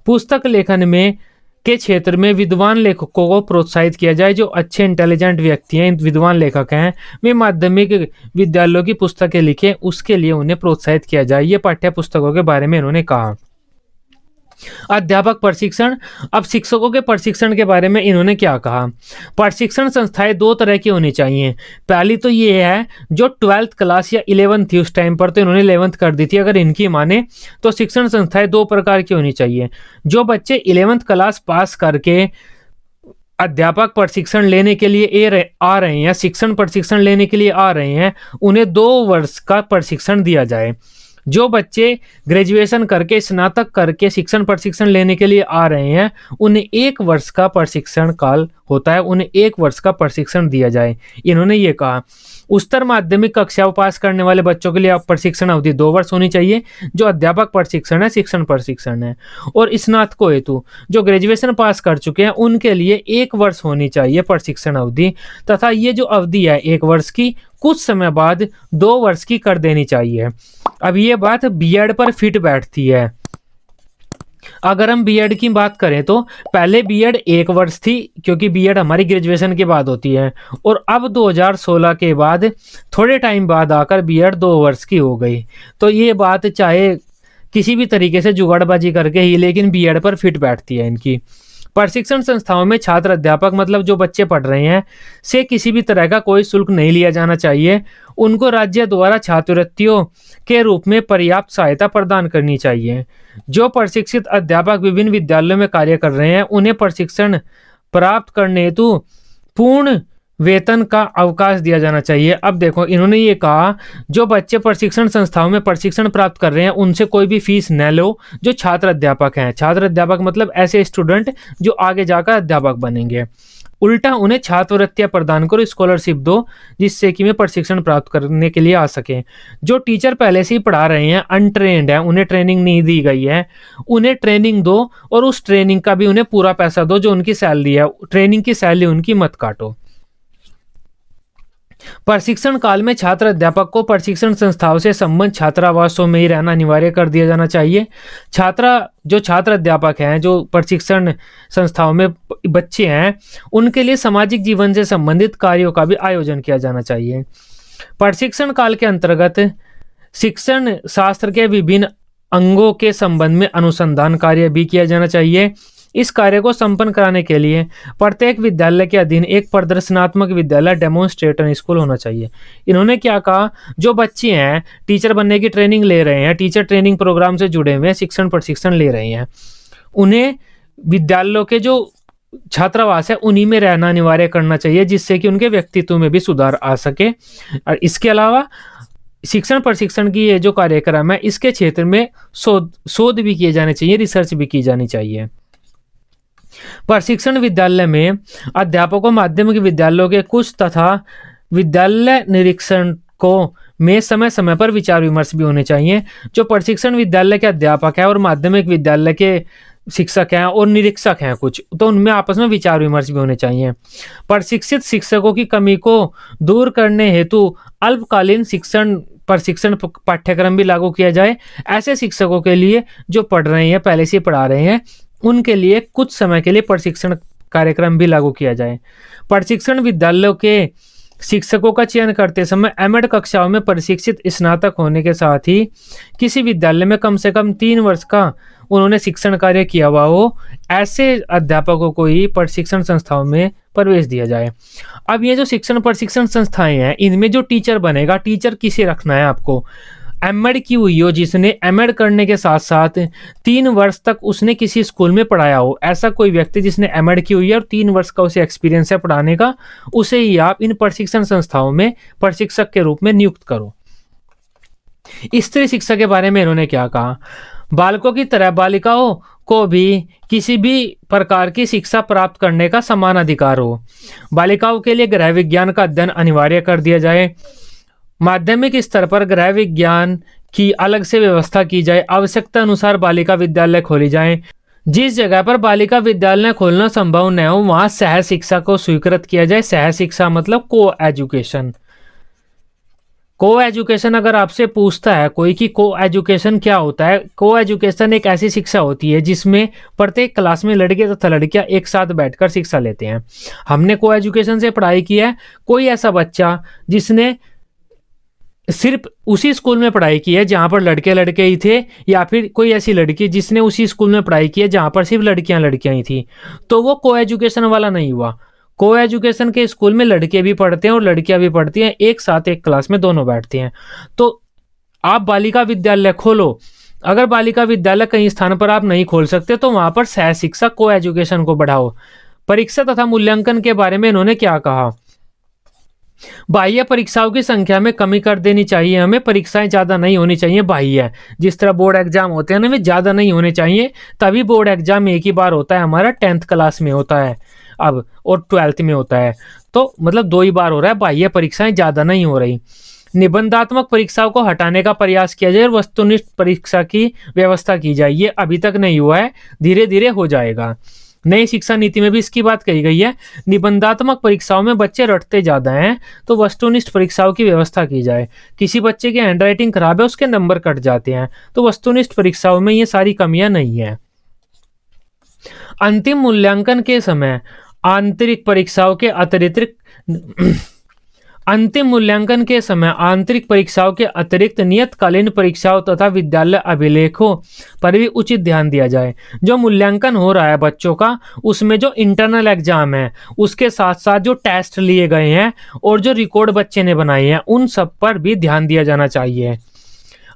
पुस्तक लेखन में के क्षेत्र में विद्वान लेखकों को प्रोत्साहित किया जाए। जो अच्छे इंटेलिजेंट व्यक्ति हैं, विद्वान लेखक हैं, वे माध्यमिक विद्यालयों की पुस्तकें लिखें, उसके लिए उन्हें प्रोत्साहित किया जाए। ये पाठ्य पुस्तकों के बारे में इन्होंने कहा। अध्यापक प्रशिक्षण। अब शिक्षकों के प्रशिक्षण के बारे में इन्होंने क्या कहा। प्रशिक्षण संस्थाएं दो तरह की होनी चाहिए। पहली तो ये है जो 12th क्लास या 11th थी उस टाइम पर, तो इन्होंने 11th कर दी थी अगर इनकी माने, तो शिक्षण संस्थाएं दो प्रकार की होनी चाहिए। जो बच्चे 11th क्लास पास करके अध्यापक प्रशिक्षण लेने के लिए आ रहे हैं या शिक्षण प्रशिक्षण लेने के लिए आ रहे हैं, उन्हें 2 वर्ष का प्रशिक्षण दिया जाए। जो बच्चे ग्रेजुएशन करके स्नातक करके शिक्षण प्रशिक्षण लेने के लिए आ रहे हैं, उन्हें 1 वर्ष का प्रशिक्षण काल होता है, उन्हें 1 वर्ष का प्रशिक्षण दिया जाए। इन्होंने ये कहा। उच्चतर माध्यमिक कक्षा पास करने वाले बच्चों के लिए प्रशिक्षण अवधि 2 वर्ष होनी चाहिए, जो अध्यापक प्रशिक्षण है, शिक्षण प्रशिक्षण है। और स्नातकों हेतु जो ग्रेजुएशन पास कर चुके हैं उनके लिए 1 वर्ष होनी चाहिए प्रशिक्षण अवधि, तथा ये जो अवधि है 1 वर्ष की कुछ समय बाद 2 वर्ष की कर देनी चाहिए। अब ये बात बीएड पर फिट बैठती है। अगर हम बीएड की बात करें तो पहले बीएड 1 वर्ष थी, क्योंकि बीएड हमारी ग्रेजुएशन के बाद होती है, और अब 2016 के बाद थोड़े टाइम बाद आकर बीएड 2 वर्ष की हो गई। तो ये बात चाहे किसी भी तरीके से जुगाड़बाजी करके ही, लेकिन बीएड पर फिट बैठती है इनकी। प्रशिक्षण संस्थाओं में छात्र अध्यापक मतलब जो बच्चे पढ़ रहे हैं से किसी भी तरह का कोई शुल्क नहीं लिया जाना चाहिए। उनको राज्य द्वारा छात्रवृत्तियों के रूप में पर्याप्त सहायता प्रदान करनी चाहिए। जो प्रशिक्षित अध्यापक विभिन्न विद्यालयों में कार्य कर रहे हैं उन्हें प्रशिक्षण प्राप्त करने हेतु पूर्ण वेतन का अवकाश दिया जाना चाहिए। अब देखो इन्होंने ये कहा जो बच्चे प्रशिक्षण संस्थाओं में प्रशिक्षण प्राप्त कर रहे हैं उनसे कोई भी फीस न लो जो छात्र अध्यापक हैं। छात्र अध्यापक मतलब ऐसे स्टूडेंट जो आगे जाकर अध्यापक बनेंगे। उल्टा उन्हें छात्रवृत्तियां प्रदान करो, स्कॉलरशिप दो, जिससे कि वे प्रशिक्षण प्राप्त करने के लिए आ सकें। जो टीचर पहले से ही पढ़ा रहे हैं, अनट्रेन्ड है, उन्हें ट्रेनिंग नहीं दी गई है, उन्हें ट्रेनिंग दो और उस ट्रेनिंग का भी उन्हें पूरा पैसा दो जो उनकी सैलरी है। ट्रेनिंग की सैलरी उनकी मत काटो। प्रशिक्षण काल में छात्र अध्यापक को प्रशिक्षण संस्थाओं से संबंध छात्रावासों में ही रहना अनिवार्य कर दिया जाना चाहिए। छात्र अध्यापक हैं, जो प्रशिक्षण संस्थाओं में बच्चे हैं, उनके लिए सामाजिक जीवन से संबंधित कार्यों का भी आयोजन किया जाना चाहिए। प्रशिक्षण काल के अंतर्गत शिक्षण शास्त्र के विभिन्न अंगों के संबंध में अनुसंधान कार्य भी किया जाना चाहिए। इस कार्य को संपन्न कराने के लिए प्रत्येक विद्यालय के अधीन एक प्रदर्शनात्मक विद्यालय डेमोन्स्ट्रेटर स्कूल होना चाहिए। इन्होंने क्या कहा, जो बच्चे हैं टीचर बनने की ट्रेनिंग ले रहे हैं, टीचर ट्रेनिंग प्रोग्राम से जुड़े हुए शिक्षण प्रशिक्षण ले रहे हैं, उन्हें विद्यालयों के जो छात्रावास है उन्हीं में रहना अनिवार्य करना चाहिए, जिससे कि उनके व्यक्तित्व में भी सुधार आ सके। और इसके अलावा शिक्षण प्रशिक्षण की ये जो कार्यक्रम है इसके क्षेत्र में शोध भी किए जाने चाहिए, रिसर्च भी की जानी चाहिए। प्रशिक्षण विद्यालय में अध्यापकों माध्यमिक विद्यालयों के कुछ तथा विद्यालय निरीक्षकों में समय समय पर विचार विमर्श भी होने चाहिए। जो प्रशिक्षण विद्यालय के अध्यापक है और माध्यमिक विद्यालय के शिक्षक हैं और निरीक्षक हैं कुछ, तो उनमें आपस में विचार विमर्श भी होने चाहिए। प्रशिक्षित शिक्षकों की कमी को दूर करने हेतु अल्पकालीन प्रशिक्षण पाठ्यक्रम भी लागू किया जाए। ऐसे शिक्षकों के लिए जो पढ़ रहे हैं, पहले से पढ़ा रहे हैं, उनके लिए कुछ समय के लिए प्रशिक्षण कार्यक्रम भी लागू किया जाए। प्रशिक्षण विद्यालयों के शिक्षकों का चयन करते समय एमएड कक्षाओं में प्रशिक्षित स्नातक होने के साथ ही किसी विद्यालय में कम से कम 3 वर्ष का उन्होंने शिक्षण कार्य किया हुआ हो, ऐसे अध्यापकों को ही प्रशिक्षण संस्थाओं में प्रवेश दिया जाए। अब ये जो शिक्षण प्रशिक्षण संस्थाएं हैं, इनमें जो टीचर बनेगा, टीचर किसे रखना है आपको, एमएड की हुई हो, जिसने एमएड करने के साथ साथ 3 वर्ष तक उसने किसी स्कूल में पढ़ाया हो। ऐसा कोई व्यक्ति जिसने एमएड की हुई है और 3 वर्ष का उसे एक्सपीरियंस है पढ़ाने का, उसे ही आप इन प्रशिक्षण संस्थाओं में प्रशिक्षक के रूप में नियुक्त करो। स्त्री शिक्षा के बारे में इन्होंने क्या कहा, बालकों की तरह बालिकाओं को भी किसी भी प्रकार की शिक्षा प्राप्त करने का समान अधिकार हो। बालिकाओं के लिए गृह विज्ञान का अध्ययन अनिवार्य कर दिया जाए। माध्यमिक स्तर पर गृह विज्ञान की अलग से व्यवस्था की जाए। आवश्यकता अनुसार बालिका विद्यालय खोली जाए। जिस जगह पर बालिका विद्यालय खोलना संभव न हो वहां सह शिक्षा को स्वीकृत किया जाए। सह शिक्षा मतलब को एजुकेशन। को एजुकेशन अगर आपसे पूछता है कोई कि को एजुकेशन क्या होता है, को एजुकेशन एक ऐसी शिक्षा होती है जिसमें प्रत्येक क्लास में लड़के तथा लड़कियां एक साथ बैठकर शिक्षा लेते हैं। हमने को एजुकेशन से पढ़ाई की है। कोई ऐसा बच्चा जिसने सिर्फ उसी स्कूल में पढ़ाई की है जहां पर लड़के लड़के ही थे, या फिर कोई ऐसी लड़की जिसने उसी स्कूल में पढ़ाई की है जहां पर सिर्फ लड़कियां लड़कियां ही थी, तो वो को एजुकेशन वाला नहीं हुआ। को एजुकेशन के स्कूल में लड़के भी पढ़ते हैं और लड़कियां भी पढ़ती हैं, एक साथ एक क्लास में दोनों बैठते हैं। तो आप बालिका विद्यालय खोलो, अगर बालिका विद्यालय कहीं स्थान पर आप नहीं खोल सकते तो वहां पर सह शिक्षा को एजुकेशन को बढ़ाओ। परीक्षा तथा मूल्यांकन के बारे में इन्होंने क्या कहा, बाह्य परीक्षाओं की संख्या में कमी कर देनी चाहिए, हमें परीक्षाएं ज्यादा नहीं होनी चाहिए बाह्य, जिस तरह बोर्ड एग्जाम होते हैं ना वे ज्यादा नहीं होने चाहिए। तभी बोर्ड एग्जाम एक ही बार होता है, हमारा 10th क्लास में होता है अब, और 12th में होता है, तो मतलब 2 ही बार हो रहा है, बाह्य परीक्षाएं ज्यादा नहीं हो रही। निबंधात्मक परीक्षाओं को हटाने का प्रयास किया जाए और वस्तुनिष्ठ परीक्षा की व्यवस्था की जाए। ये अभी तक नहीं हुआ है, धीरे धीरे हो जाएगा। नई शिक्षा नीति में भी इसकी बात कही गई है। निबंधात्मक परीक्षाओं में बच्चे रटते ज्यादा हैं, तो वस्तुनिष्ठ परीक्षाओं की व्यवस्था की जाए। किसी बच्चे की हैंडराइटिंग खराब है, उसके नंबर कट जाते हैं, तो वस्तुनिष्ठ परीक्षाओं में ये सारी कमियां नहीं है। अंतिम मूल्यांकन के समय आंतरिक परीक्षाओं के अंतिम मूल्यांकन के समय आंतरिक परीक्षाओं के अतिरिक्त नियतकालीन परीक्षाओं तथा विद्यालय अभिलेखों पर भी उचित ध्यान दिया जाए। जो मूल्यांकन हो रहा है बच्चों का, उसमें जो इंटरनल एग्जाम है उसके साथ साथ जो टेस्ट लिए गए हैं और जो रिकॉर्ड बच्चे ने बनाए हैं उन सब पर भी ध्यान दिया जाना चाहिए।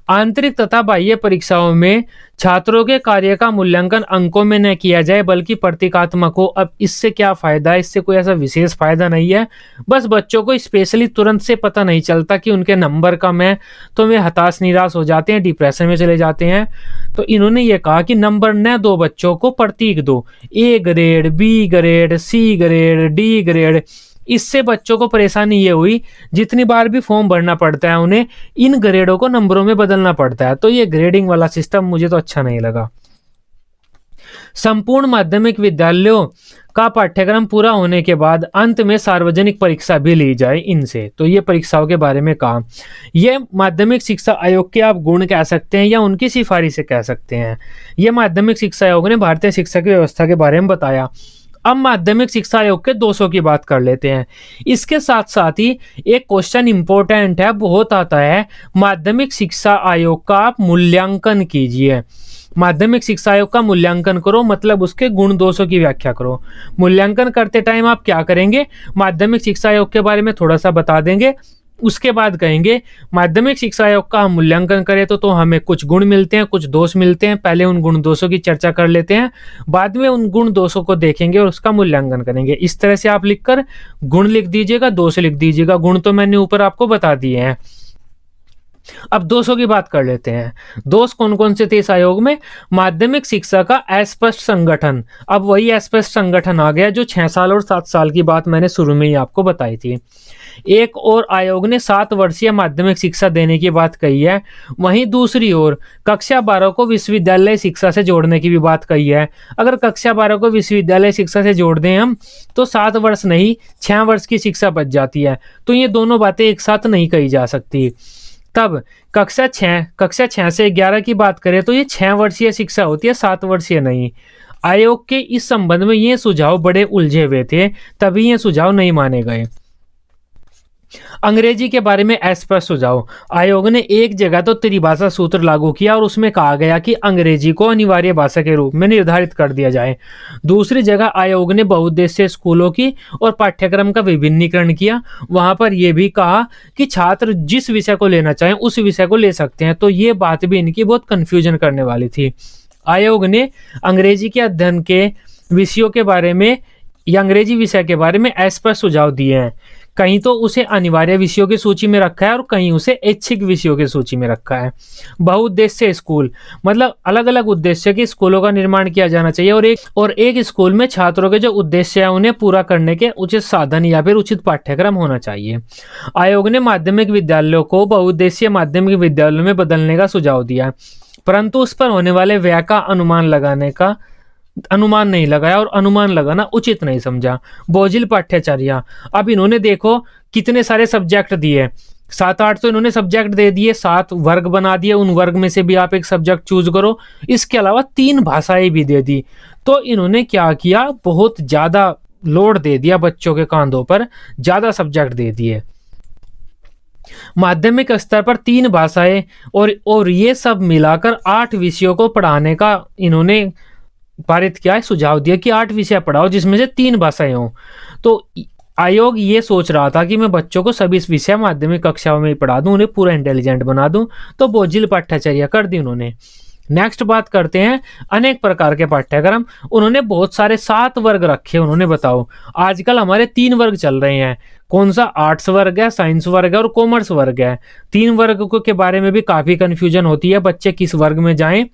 आंतरिक तथा बाह्य परीक्षाओं में छात्रों के कार्य का मूल्यांकन अंकों में न किया जाए बल्कि प्रतीकात्मक हो। अब इससे क्या फायदा है, इससे कोई ऐसा विशेष फायदा नहीं है, बस बच्चों को स्पेशली तुरंत से पता नहीं चलता कि उनके नंबर कम है, तो वे हताश निराश हो जाते हैं, डिप्रेशन में चले जाते हैं। तो इन्होंने ये कहा कि नंबर न दो बच्चों को, प्रतीक दो, A grade, B grade, C grade, D grade. इससे बच्चों को परेशानी ये हुई, जितनी बार भी फॉर्म भरना पड़ता है उन्हें इन ग्रेडों को नंबरों में बदलना पड़ता है, तो ये ग्रेडिंग वाला सिस्टम मुझे तो अच्छा नहीं लगा। संपूर्ण माध्यमिक विद्यालयों का पाठ्यक्रम पूरा होने के बाद अंत में सार्वजनिक परीक्षा भी ली जाए इनसे। तो ये परीक्षाओं के बारे में कहा। ये माध्यमिक शिक्षा आयोग के आप गुण कह सकते हैं या उनकी सिफारिशें कह सकते हैं। ये माध्यमिक शिक्षा आयोग ने भारतीय शिक्षा की व्यवस्था के बारे में बताया। अब माध्यमिक शिक्षा आयोग के 200 की बात कर लेते हैं। इसके साथ साथ ही एक क्वेश्चन इंपॉर्टेंट है, बहुत आता है, माध्यमिक शिक्षा आयोग का आप मूल्यांकन कीजिए। माध्यमिक शिक्षा आयोग का मूल्यांकन करो, मतलब उसके गुण 200 की व्याख्या करो। मूल्यांकन करते टाइम आप क्या करेंगे, माध्यमिक शिक्षा आयोग के बारे में थोड़ा सा बता देंगे, उसके बाद कहेंगे माध्यमिक शिक्षा आयोग का हम मूल्यांकन करें तो हमें कुछ गुण मिलते हैं, कुछ दोष मिलते हैं। पहले उन गुण दोषों की चर्चा कर लेते हैं, बाद में उन गुण दोषों को देखेंगे और उसका मूल्यांकन करेंगे। इस तरह से आप लिखकर गुण लिख दीजिएगा, दोष लिख दीजिएगा। गुण तो मैंने ऊपर आपको बता दिए हैं। अब दोषों की बात कर लेते हैं। दोष कौन कौन से थे इस आयोग में, माध्यमिक शिक्षा का अस्पष्ट संगठन। अब वही अस्पष्ट संगठन आ गया जो 6 साल और 7 साल की बात मैंने शुरू में ही आपको बताई थी। एक और आयोग ने 7 वर्षीय माध्यमिक शिक्षा देने की बात कही है, वहीं दूसरी ओर कक्षा 12 को विश्वविद्यालय शिक्षा से जोड़ने की भी बात कही है। अगर कक्षा 12 को विश्वविद्यालय शिक्षा से जोड़ दें हम तो 7 वर्ष नहीं 6 वर्ष की शिक्षा बच जाती है। तो ये दोनों बातें एक साथ नहीं कही जा सकती। तब कक्षा 6 से 11 की बात करें तो ये 6 वर्षीय शिक्षा होती है, 7 वर्षीय नहीं। आयोग के इस संबंध में ये सुझाव बड़े उलझे हुए थे, तभी ये सुझाव नहीं माने गए। अंग्रेजी के बारे में अस्पष्ट सुझाव। आयोग ने एक जगह तो त्रिभाषा सूत्र लागू किया और उसमें कहा गया कि अंग्रेजी को अनिवार्य भाषा के रूप में निर्धारित कर दिया जाए। दूसरी जगह आयोग ने बहुउद्देशीय स्कूलों की और पाठ्यक्रम का विभिन्नीकरण किया। वहां पर यह भी कहा कि छात्र जिस विषय को लेना चाहें उस विषय को ले सकते हैं। तो ये बात भी इनकी बहुत कंफ्यूजन करने वाली थी। आयोग ने अंग्रेजी के अध्ययन के विषयों के बारे में या अंग्रेजी विषय के बारे में अस्पष्ट सुझाव दिए हैं। कहीं तो उसे अनिवार्य विषयों की सूची में रखा है और कहीं उसे ऐच्छिक विषयों की सूची में रखा है। बहुउद्देश्य स्कूल, मतलब अलग अलग उद्देश्य के स्कूलों का निर्माण किया जाना चाहिए और एक स्कूल में छात्रों के जो उद्देश्य है उन्हें पूरा करने के उचित साधन या फिर उचित पाठ्यक्रम होना चाहिए। आयोग ने माध्यमिक विद्यालयों को बहुउद्देशीय माध्यमिक विद्यालयों में बदलने का सुझाव दिया, परंतु उस पर होने वाले व्यय का अनुमान नहीं लगाया और अनुमान लगाना उचित नहीं समझा। बोझिल पाठ्यचर्या। अब इन्होंने देखो कितने सारे सब्जेक्ट दिए, 7-8 तो इन्होंने सब्जेक्ट दे दिए, 7 वर्ग बना दिए, उन वर्ग में से भी आप एक सब्जेक्ट चूज करो। इसके अलावा 3 भाषाएं भी दे दी। तो इन्होंने क्या किया, बहुत ज्यादा लोड दे दिया बच्चों के कांधों पर, ज्यादा सब्जेक्ट दे दिए। माध्यमिक स्तर पर 3 भाषाएं और ये सब मिलाकर 8 विषयों को पढ़ाने का इन्होंने पारित किया है, सुझाव दिया कि 8 विषय पढ़ाओ जिसमें से 3 भाषाएं हों। तो आयोग ये सोच रहा था कि मैं बच्चों को सभी विषय माध्यमिक कक्षाओं में ही पढ़ा दूं, उन्हें पूरा इंटेलिजेंट बना दूं, तो बोझिल पाठ्यचर्या कर दी उन्होंने। नेक्स्ट बात करते हैं अनेक प्रकार के पाठ्यक्रम। उन्होंने बहुत सारे 7 वर्ग रखे। उन्होंने बताओ आजकल हमारे 3 वर्ग चल रहे हैं, कौन सा? आर्ट्स वर्ग है, साइंस वर्ग है और कॉमर्स वर्ग है। 3 वर्ग के बारे में भी काफी कंफ्यूजन होती है, बच्चे किस वर्ग में जाएं,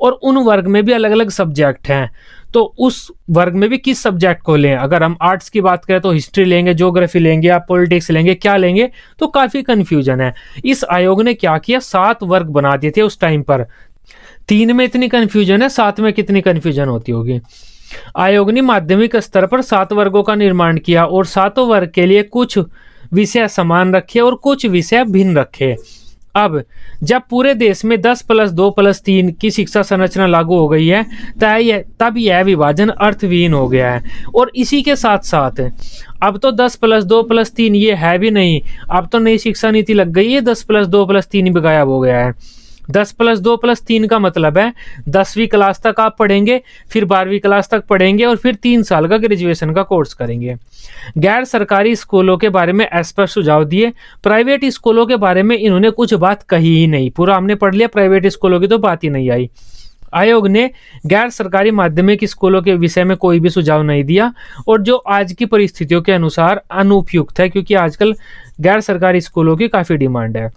और उन वर्ग में भी अलग अलग सब्जेक्ट हैं, तो उस वर्ग में भी किस सब्जेक्ट को लें। अगर हम आर्ट्स की बात करें तो हिस्ट्री लेंगे, ज्योग्राफी लेंगे या पॉलिटिक्स लेंगे, क्या लेंगे, तो काफी कंफ्यूजन है। इस आयोग ने क्या किया, 7 वर्ग बना दिए थे उस टाइम पर। 3 में इतनी कंफ्यूजन है, 7 में कितनी कंफ्यूजन होती होगी। आयोग ने माध्यमिक स्तर पर 7 वर्गों का निर्माण किया और 7 वर्ग के लिए कुछ विषय समान रखे और कुछ विषय भिन्न रखे। अब जब पूरे देश में 10+2+3 की शिक्षा संरचना लागू हो गई है, तब यह विभाजन अर्थहीन हो गया है। और इसी के साथ साथ अब तो 10+2+3 ये है भी नहीं, अब तो नई शिक्षा नीति लग गई है, 10+2+3 भी गायब हो गया है। 10+2+3 का मतलब है 10वीं क्लास तक आप पढ़ेंगे, फिर 12वीं क्लास तक पढ़ेंगे और फिर 3 साल का ग्रेजुएशन का कोर्स करेंगे। गैर सरकारी स्कूलों के बारे में स्पष्ट सुझाव दिए। प्राइवेट स्कूलों के बारे में इन्होंने कुछ बात कही ही नहीं, पूरा हमने पढ़ लिया, प्राइवेट स्कूलों की तो बात ही नहीं आई। आयोग ने गैर सरकारी माध्यमिक स्कूलों के विषय में कोई भी सुझाव नहीं दिया, और जो आज की परिस्थितियों के अनुसार अनुपयुक्त है, क्योंकि आजकल गैर सरकारी स्कूलों की काफी डिमांड है।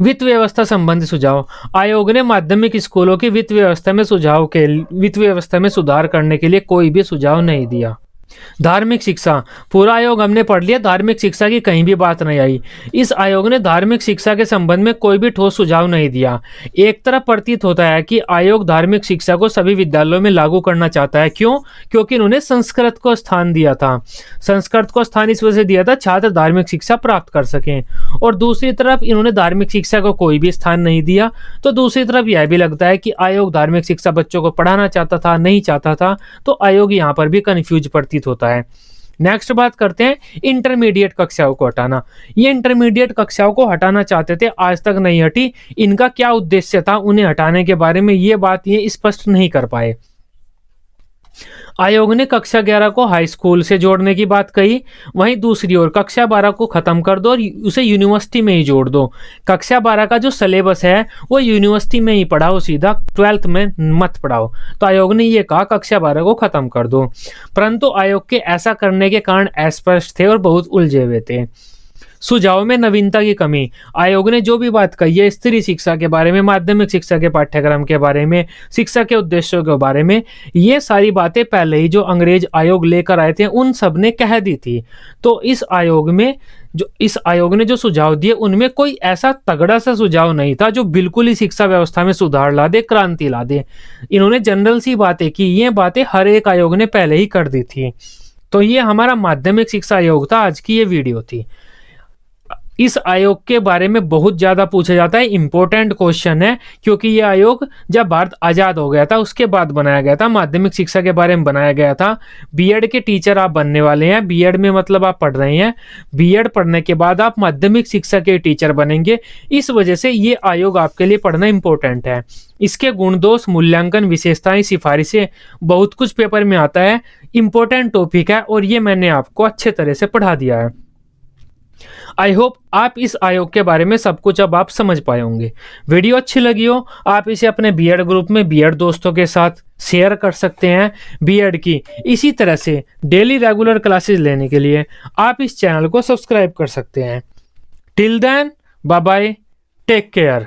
वित्त व्यवस्था संबंधी सुझाव। आयोग ने माध्यमिक स्कूलों की वित्त व्यवस्था में सुधार करने के लिए कोई भी सुझाव नहीं दिया। धार्मिक शिक्षा, पूरा आयोग हमने पढ़ लिया, धार्मिक शिक्षा की कहीं भी बात नहीं आई। इस आयोग ने धार्मिक शिक्षा के संबंध में कोई भी ठोस सुझाव नहीं दिया। एक तरफ प्रतीत होता है कि आयोग धार्मिक शिक्षा को सभी विद्यालयों में लागू करना चाहता है। क्यों? क्योंकि इन्होंने संस्कृत को स्थान दिया था। संस्कृत को स्थान इस वजह से दिया था छात्र धार्मिक शिक्षा प्राप्त कर सकें, और दूसरी तरफ इन्होंने धार्मिक शिक्षा को कोई भी स्थान नहीं दिया। तो दूसरी तरफ यह भी लगता है कि आयोग धार्मिक शिक्षा बच्चों को पढ़ाना चाहता था, नहीं चाहता था, तो आयोग यहाँ पर भी कंफ्यूज प्रतीत होता है। नेक्स्ट बात करते हैं इंटरमीडिएट कक्षाओं को हटाना। ये इंटरमीडिएट कक्षाओं को हटाना चाहते थे, आज तक नहीं हटी। इनका क्या उद्देश्य था उन्हें हटाने के बारे में, ये बात ये स्पष्ट नहीं कर पाए। आयोग ने कक्षा 11 को हाई स्कूल से जोड़ने की बात कही, वहीं दूसरी ओर कक्षा 12 को खत्म कर दो और उसे यूनिवर्सिटी में ही जोड़ दो। कक्षा 12 का जो सिलेबस है वो यूनिवर्सिटी में ही पढ़ाओ, सीधा 12th में मत पढ़ाओ। तो आयोग ने ये कहा कक्षा 12 को खत्म कर दो, परंतु आयोग के ऐसा करने के कारण अस्पष्ट थे और बहुत उलझे हुए थे। सुझाव में नवीनता की कमी। आयोग ने जो भी बात कही है स्त्री शिक्षा के बारे में, माध्यमिक शिक्षा के पाठ्यक्रम के बारे में, शिक्षा के उद्देश्यों के बारे में, ये सारी बातें पहले ही जो अंग्रेज आयोग लेकर आए थे उन सब ने कह दी थी। तो इस आयोग ने जो सुझाव दिए उनमें कोई ऐसा तगड़ा सा सुझाव नहीं था जो बिल्कुल ही शिक्षा व्यवस्था में सुधार ला दे, क्रांति ला दे। इन्होंने जनरल सी बातें की, ये बातें हर एक आयोग ने पहले ही कर दी थी। तो ये हमारा माध्यमिक शिक्षा आयोग था, आज की ये वीडियो थी। इस आयोग के बारे में बहुत ज़्यादा पूछा जाता है, इंपॉर्टेंट क्वेश्चन है, क्योंकि ये आयोग जब भारत आज़ाद हो गया था उसके बाद बनाया गया था, माध्यमिक शिक्षा के बारे में बनाया गया था। बीएड के टीचर आप बनने वाले हैं, बीएड में मतलब आप पढ़ रहे हैं, बीएड पढ़ने के बाद आप माध्यमिक शिक्षा के टीचर बनेंगे। इस वजह से ये आयोग आपके लिए पढ़ना इंपॉर्टेंट है। इसके गुण दोष, मूल्यांकन, विशेषताएं, सिफारिशें, बहुत कुछ पेपर में आता है, इंपॉर्टेंट टॉपिक है और ये मैंने आपको अच्छे तरह से पढ़ा दिया है। आई होप आप इस आयोग के बारे में सब कुछ अब आप समझ पाए होंगे। वीडियो अच्छी लगी हो आप इसे अपने बीएड ग्रुप में बीएड दोस्तों के साथ शेयर कर सकते हैं। बीएड की इसी तरह से डेली रेगुलर क्लासेस लेने के लिए आप इस चैनल को सब्सक्राइब कर सकते हैं। Till then, bye bye, take care.